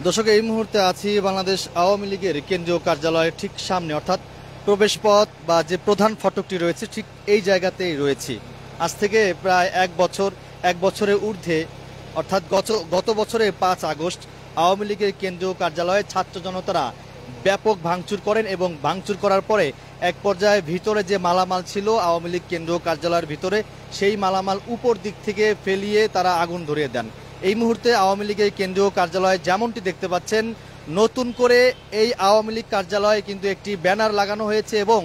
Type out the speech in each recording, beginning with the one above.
দর্শক, এই মুহূর্তে আছি বাংলাদেশ আওয়ামী লীগের কেন্দ্রীয় কার্যালয়ের ঠিক সামনে, অর্থাৎ প্রবেশ পথ বা যে প্রধান ফটকটি রয়েছে ঠিক এই জায়গাতেই রয়েছি। আজ থেকে প্রায় এক বছরের ঊর্ধ্বে, অর্থাৎ গত বছরের 5 আগস্ট আওয়ামী লীগের কেন্দ্রীয় কার্যালয়ে ছাত্র জনতারা ব্যাপক ভাঙচুর করেন এবং ভাঙচুর করার পরে এক পর্যায়ে ভিতরে যে মালামাল ছিল আওয়ামী লীগ কেন্দ্রীয় কার্যালয়ের ভিতরে, সেই মালামাল উপর দিক থেকে ফেলিয়ে তারা আগুন ধরিয়ে দেন। এই মুহূর্তে আওয়ামী লীগের কেন্দ্রীয় কার্যালয়ে যেমনটি দেখতে পাচ্ছেন, নতুন করে এই আওয়ামী লীগ কার্যালয়ে কিন্তু একটি ব্যানার লাগানো হয়েছে এবং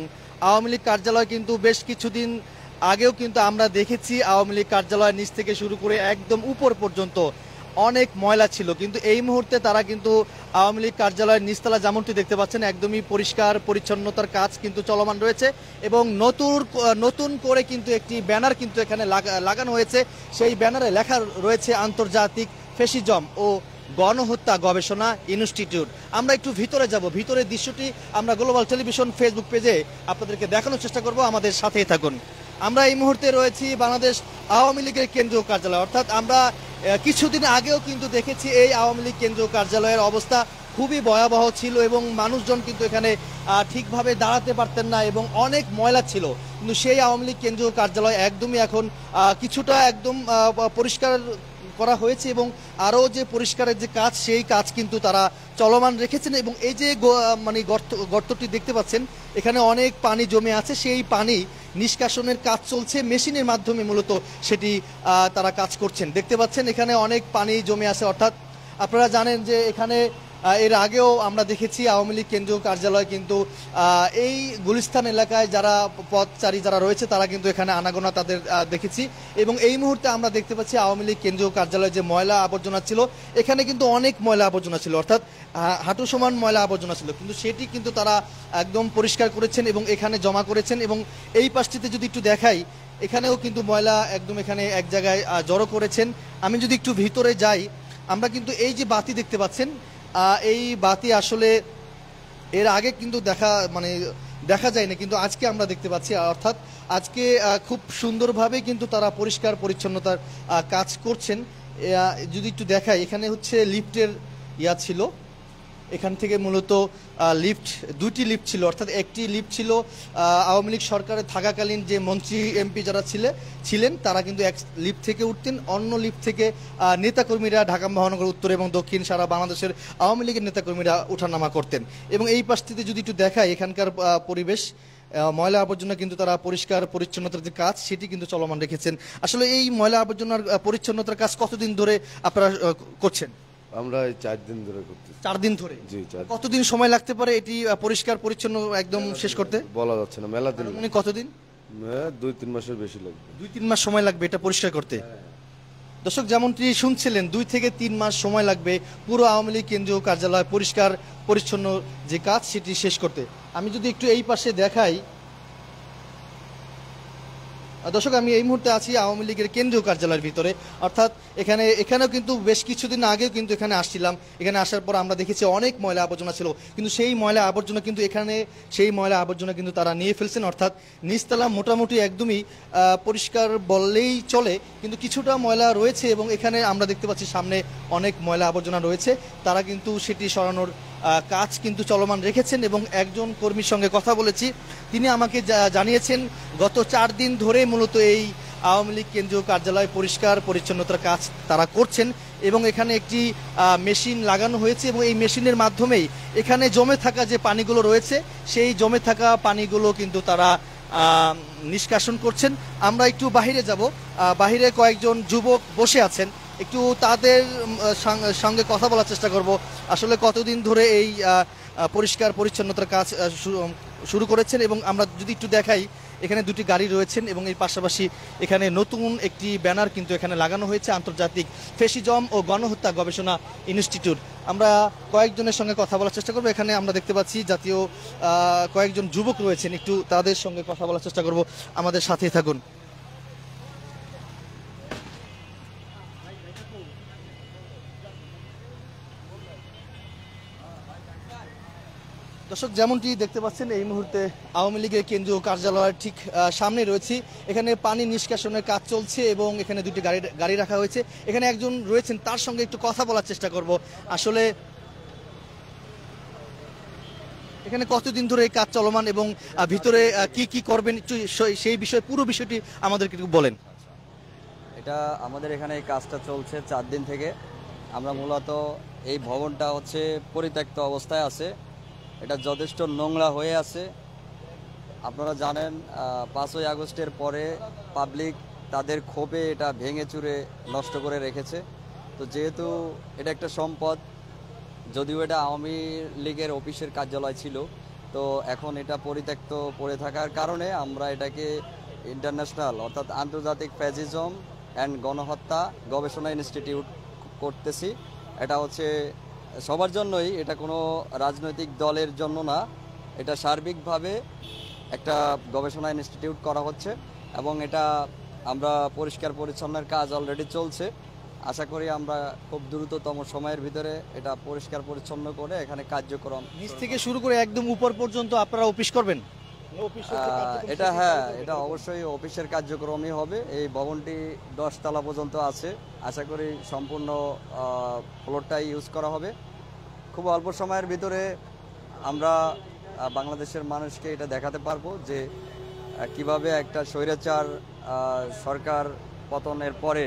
আওয়ামী লীগ কার্যালয় কিন্তু বেশ কিছুদিন আগেও কিন্তু আমরা দেখেছি আওয়ামী লীগ কার্যালয়ের নিচ থেকে শুরু করে একদম উপর পর্যন্ত অনেক ময়লা ছিল, কিন্তু এই মুহূর্তে তারা কিন্তু আওয়ামী লীগ কার্যালয়ের নিচতলা যেমনটি দেখতে পাচ্ছেন একদমই পরিষ্কার পরিচ্ছন্নতার কাজ কিন্তু চলমান রয়েছে এবং নতুন করে কিন্তু একটি ব্যানার কিন্তু এখানে লাগানো হয়েছে। সেই ব্যানারে লেখা রয়েছে আন্তর্জাতিক ফ্যাসিজম ও গণহত্যা গবেষণা ইনস্টিটিউট। আমরা একটু ভিতরে যাব, ভিতরের দৃশ্যটি আমরা গ্লোবাল টেলিভিশন ফেসবুক পেজে আপনাদেরকে দেখানোর চেষ্টা করব, আমাদের সাথেই থাকুন। আমরা এই মুহূর্তে রয়েছি বাংলাদেশ আওয়ামী লীগের কেন্দ্রীয় কার্যালয়, অর্থাৎ আমরা কিছুদিন আগেও কিন্তু দেখেছি এই আওয়ামী লীগ কেন্দ্রীয় কার্যালয়ের অবস্থা খুবই ভয়াবহ ছিল এবং মানুষজন কিন্তু এখানে ঠিকভাবে দাঁড়াতে পারতেন না এবং অনেক ময়লা ছিল। কিন্তু সেই আওয়ামী লীগ কেন্দ্রীয় কার্যালয় একদমই এখন কিছুটা একদম পরিষ্কার করা হয়েছে এবং আরও যে পরিষ্কারের যে কাজ, সেই কাজ কিন্তু তারা চলমান রেখেছেন এবং এই যে মানে গর্তটি দেখতে পাচ্ছেন, এখানে অনেক পানি জমে আছে, সেই পানি নিষ্কাশনের কাজ চলছে মেশিনের মাধ্যমে, মূলত সেটি তারা কাজ করছেন। দেখতে পাচ্ছেন এখানে অনেক পানি জমে আছে, অর্থাৎ আপনারা জানেন যে এখানে এর আগেও আমরা দেখেছি আওয়ামী লীগ কেন্দ্রীয় কার্যালয় কিন্তু এই গুলিস্তান এলাকায় যারা পথচারী যারা রয়েছে তারা কিন্তু এখানে আনাগোনা তাদের দেখেছি এবং এই মুহূর্তে আমরা দেখতে পাচ্ছি আওয়ামী লীগ কেন্দ্রীয় কার্যালয়ে যে ময়লা আবর্জনা ছিল, এখানে কিন্তু অনেক ময়লা আবর্জনা ছিল, অর্থাৎ হাঁটু সমান ময়লা আবর্জনা ছিল, কিন্তু সেটি কিন্তু তারা একদম পরিষ্কার করেছেন এবং এখানে জমা করেছেন। এবং এই পাশটিতে যদি একটু দেখাই, এখানেও কিন্তু ময়লা একদম এখানে এক জায়গায় জড়ো করেছেন। আমি যদি একটু ভিতরে যাই, আমরা কিন্তু এই যে বাতি দেখতে পাচ্ছেন, এই বাতি আসলে এর আগে কিন্তু দেখা যায় না, কিন্তু আজকে আমরা দেখতে পাচ্ছি, অর্থাৎ আজকে খুব সুন্দরভাবে কিন্তু তারা পরিষ্কার পরিচ্ছন্নতার কাজ করছেন। যদি একটু দেখাই, এখানে হচ্ছে লিফটের ছিল, এখান থেকে মূলত দুটি লিফট ছিল, অর্থাৎ একটি লিফট ছিল আওয়ামী লীগ সরকারে থাকাকালীন যে মন্ত্রী এমপি যারা ছিলেন তারা কিন্তু এক লিফট থেকে উঠতেন, অন্য লিফট থেকে নেতাকর্মীরা ঢাকা মহানগর উত্তর এবং দক্ষিণ সারা বাংলাদেশের আওয়ামী লীগের নেতাকর্মীরা ওঠানামা করতেন। এবং এই পাশটিতে যদি একটু দেখায়, এখানকার পরিবেশ ময়লা আবর্জনা কিন্তু তারা পরিষ্কার পরিচ্ছন্নতার যে কাজ সেটি কিন্তু চলমান রেখেছেন। আসলে এই ময়লা আবর্জনার পরিচ্ছন্নতার কাজ কতদিন ধরে আপনারা করছেন? আমরা 4 দিন ধরে করতেছি। 4 দিন ধরে? জি। কতদিন সময় লাগতে পারে এটি পরিষ্কার পরিচ্ছন্ন একদম শেষ করতে? বলা যাচ্ছে না, মেলা দিন। মানে কতদিন? 2-3 মাসের বেশি লাগবে। 2-3 মাস সময় লাগবে এটা পরিষ্কার করতে? দর্শক, যেমনটি শুনছিলেন, 2 থেকে 3 মাস সময় লাগবে পুরো আওয়ামী লীগ কেন্দ্রীয় কার্যালয় পরিষ্কার পরিচ্ছন্ন যে কাজ সেটি শেষ করতে। আমি যদি একটু এই পাশে দেখাই, দর্শক, আমি এই মুহূর্তে আছি আওয়ামী লীগের কেন্দ্রীয় কার্যালয়ের ভিতরে, অর্থাৎ এখানেও কিন্তু বেশ কিছুদিন আগেও কিন্তু এখানে আসছিলাম। এখানে আসার পর আমরা দেখেছি অনেক ময়লা আবর্জনা ছিল, কিন্তু সেই ময়লা আবর্জনা কিন্তু তারা নিয়ে ফেলছেন, অর্থাৎ নিচতলা মোটামুটি একদমই পরিষ্কার বললেই চলে, কিন্তু কিছুটা ময়লা রয়েছে এবং এখানে আমরা দেখতে পাচ্ছি সামনে অনেক ময়লা আবর্জনা রয়েছে, তারা কিন্তু সেটি সরানোর কাজ কিন্তু চলমান রেখেছেন। এবং একজন কর্মীর সঙ্গে কথা বলেছি, তিনি আমাকে জানিয়েছেন গত 4 দিন ধরে মূলত এই আওয়ামী লীগ কেন্দ্রীয় কার্যালয় পরিষ্কার পরিচ্ছন্নতার কাজ তারা করছেন এবং এখানে একটি মেশিন লাগানো হয়েছে এবং এই মেশিনের মাধ্যমেই এখানে জমে থাকা যে পানিগুলো রয়েছে সেই জমে থাকা পানিগুলো কিন্তু তারা নিষ্কাশন করছেন। আমরা একটু বাহিরে যাব, বাহিরে কয়েকজন যুবক বসে আছেন, একটু তাদের সঙ্গে কথা বলার চেষ্টা করব, আসলে কতদিন ধরে এই পরিষ্কার পরিচ্ছন্নতার কাজ শুরু করেছেন। এবং আমরা যদি একটু দেখাই, এখানে 2টি গাড়ি রয়েছেন এবং এর পাশাপাশি এখানে নতুন একটি ব্যানার কিন্তু এখানে লাগানো হয়েছে, আন্তর্জাতিক ফ্যাসিজম ও গণহত্যা গবেষণা ইনস্টিটিউট। আমরা কয়েকজনের সঙ্গে কথা বলার চেষ্টা করব। এখানে আমরা দেখতে পাচ্ছি জাতীয় কয়েকজন যুবক রয়েছেন, একটু তাদের সঙ্গে কথা বলার চেষ্টা করব, আমাদের সাথেই থাকুন। দর্শক, যেমনটি দেখতে পাচ্ছেন এই মুহূর্তে আওয়ামী লীগের কেন্দ্রীয় কার্যালয়ের ঠিক সামনে রয়েছি। এখানে পানি নিষ্কাশনের কাজ চলছে এবং এখানে 2টি গাড়ি রাখা হয়েছে। এখানে একজন রয়েছেন, তার সঙ্গে একটু কথা বলার চেষ্টা করব। আসলে এখানে কতদিন ধরে এই কাজ চলমান এবং ভিতরে কি কি করবেন একটু সেই বিষয়ে পুরো বিষয়টি আমাদেরকে একটু বলেন। এটা আমাদের এখানে এই কাজটা চলছে 4 দিন থেকে। আমরা মূলত এই ভবনটা হচ্ছে পরিত্যক্ত অবস্থায় আছে, এটা যথেষ্ট নোংরা হয়ে আছে। আপনারা জানেন 5ই আগস্টের পরে পাবলিক তাদের ক্ষোভে এটা ভেঙে চুরে নষ্ট করে রেখেছে। তো যেহেতু এটা একটা সম্পদ, যদিও এটা আওয়ামী লীগের অফিসের কার্যালয় ছিল, তো এখন এটা পরিত্যক্ত পড়ে থাকার কারণে আমরা এটাকে ইন্টারন্যাশনাল অর্থাৎ আন্তর্জাতিক ফ্যাসিজম অ্যান্ড গণহত্যা গবেষণা ইনস্টিটিউট করতেছি। এটা হচ্ছে সবার জন্যই, এটা কোনো রাজনৈতিক দলের জন্য না, এটা সার্বিকভাবে একটা গবেষণা ইনস্টিটিউট করা হচ্ছে এবং এটা আমরা পরিষ্কার পরিচ্ছন্নের কাজ অলরেডি চলছে। আশা করি আমরা খুব দ্রুততম সময়ের ভিতরে এটা পরিষ্কার পরিচ্ছন্ন করে এখানে কার্যক্রম নিচ থেকে শুরু করে একদম উপর পর্যন্ত আপনারা অফিস করবেন। এটা হ্যাঁ, এটা অবশ্যই অফিসের কার্যক্রমই হবে। এই ভবনটি 10 তলা পর্যন্ত আছে, আশা করি সম্পূর্ণ ফ্লোরটাই ইউজ করা হবে। খুব অল্প সময়ের ভিতরে আমরা বাংলাদেশের মানুষকে এটা দেখাতে পারবো যে কিভাবে একটা স্বৈরাচার সরকার পতনের পরে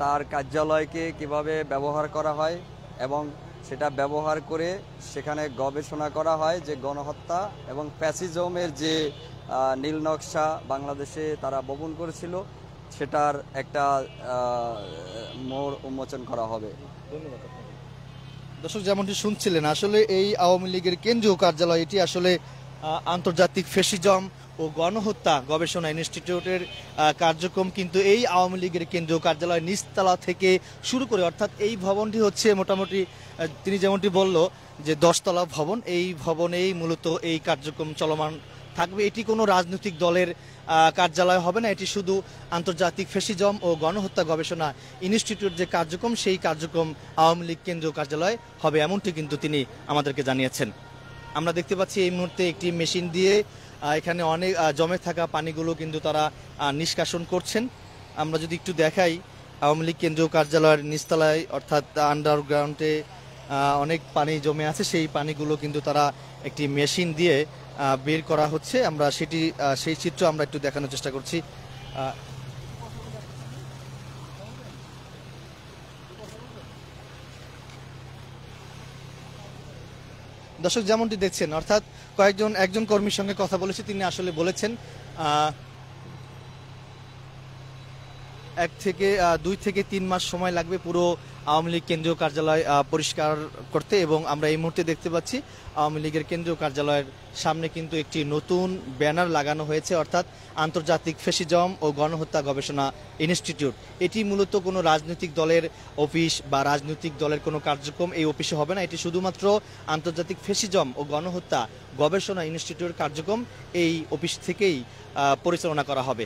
তার কার্যালয়কে কিভাবে ব্যবহার করা হয় এবং সেটা ব্যবহার করে সেখানে গবেষণা করা হয় যে গণহত্যা এবং ফ্যাসিজমের যে নীল নকশা বাংলাদেশে তারা বপন করেছিল, সেটার একটা মোড় উন্মোচন করা হবে। দর্শক, যেমনটি শুনছিলেন, আসলে এই আওয়ামী লীগের কেন্দ্রীয় কার্যালয় এটি আসলে আন্তর্জাতিক ফ্যাসিজম ও গণহত্যা গবেষণা ইনস্টিটিউটের কার্যক্রম কিন্তু এই আওয়ামী লীগের কেন্দ্রীয় কার্যালয় নিচতলা থেকে শুরু করে, অর্থাৎ এই ভবনটি হচ্ছে মোটামুটি তিনি যেমনটি বলল যে 10 তলা ভবন, এই ভবনেই মূলত এই কার্যক্রম চলমান থাকবে। এটি কোনো রাজনৈতিক দলের কার্যালয় হবে না, এটি শুধু আন্তর্জাতিক ফ্যাসিজম ও গণহত্যা গবেষণা ইনস্টিটিউট যে কার্যক্রম, সেই কার্যক্রম আওয়ামী লীগ কেন্দ্রীয় কার্যালয় হবে, এমনটি কিন্তু তিনি আমাদেরকে জানিয়েছেন। আমরা দেখতে পাচ্ছি এই মুহূর্তে একটি মেশিন দিয়ে এখানে অনেক জমে থাকা পানিগুলো কিন্তু তারা নিষ্কাশন করছেন। আমরা যদি একটু দেখাই, আওয়ামী লীগ কেন্দ্রীয় কার্যালয়ের নিচতলায় অর্থাৎ আন্ডারগ্রাউন্ডে অনেক পানি জমে আছে, সেই পানিগুলো কিন্তু তারা একটি মেশিন দিয়ে বের করা হচ্ছে। আমরা সেই চিত্র আমরা একটু দেখানোর চেষ্টা করছি। দর্শক, যেমনটি দেখছেন, অর্থাৎ একজন কর্মীর সঙ্গে কথা বলেছি, তিনি আসলে বলেছেন 2 থেকে 3 মাস সময় লাগবে পুরো আওয়ামী লীগ কেন্দ্রীয় কার্যালয় পরিষ্কার করতে। এবং আমরা এই মুহূর্তে দেখতে পাচ্ছি আওয়ামী লীগের কেন্দ্রীয় কার্যালয়ের সামনে কিন্তু একটি নতুন ব্যানার লাগানো হয়েছে, অর্থাৎ আন্তর্জাতিক ফ্যাসিজম ও গণহত্যা গবেষণা ইনস্টিটিউট। এটি মূলত কোনো রাজনৈতিক দলের অফিস বা রাজনৈতিক দলের কোনো কার্যক্রম এই অফিসে হবে না, এটি শুধুমাত্র আন্তর্জাতিক ফ্যাসিজম ও গণহত্যা গবেষণা ইনস্টিটিউটের কার্যক্রম এই অফিস থেকেই পরিচালনা করা হবে।